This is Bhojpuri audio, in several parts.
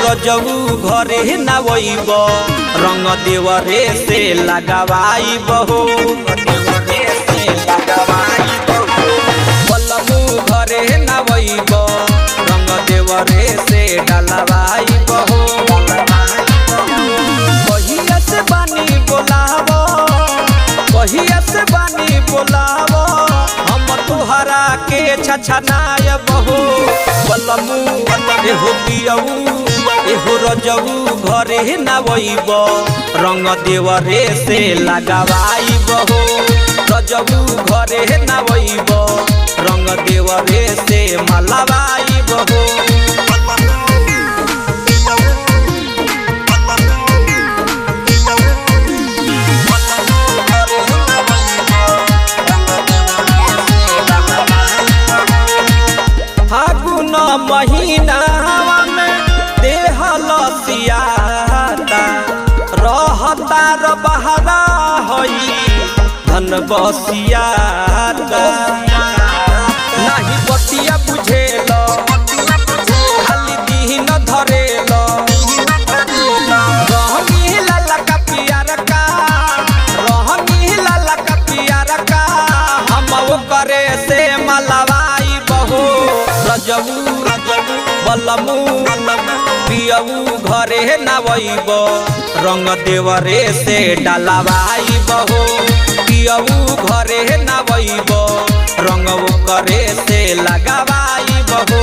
रजऊ घरे नवैब रंग देवरे से लगावाइब हो। बलमू घरे नवैब रंग देवरे से डलवाइब हो। कहिया से बानी बोलाव, कहिया से बानी बोलाव, हम तुहरा के छछनायब हो। बलमू एहो पियऊ एहो रजऊ घरे नवैब रंग देवरे से लगावाइब हो। रजऊ घरे नवैब रंग देवरे से मलवाइब हो। फागुन महीना रहतार बहरा हई धन बसियाता नहीं बतिया बुझेल खाली दीन धरेल। रहनी लाला का पियार का, रहनी लाला का पियार का, हम करे से मलवाई बहो। रजऊ बलमू पियऊ घरे नवैब रंग देवरे से डलवाइब हो। पियऊ घरे नवैब रंग करे से लगावाइब हो।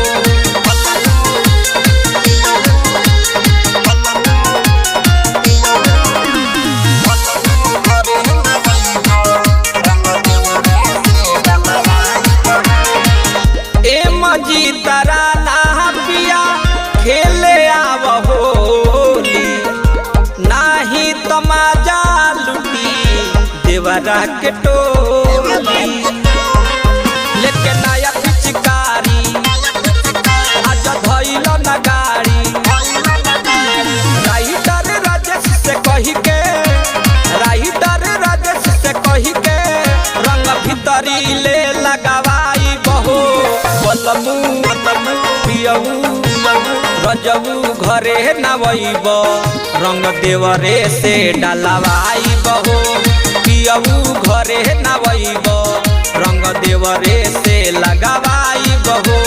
ए मजी तारा ना पिया खेले आव होली, नाही तमाजा लुटी देवरा के टोली। लेके नया पिचकारी आज धइल न गाड़ी, राइटर राजेश से कही के, राइटर राजेश से कही के रंग भीतरी ले लगावाई बहो। बलमू पियऊ रजऊ घरे नवैब रंग देवरे से डलवाइब हो। पियऊ घरे नवैब रंग देवरे से लगावाइब हो।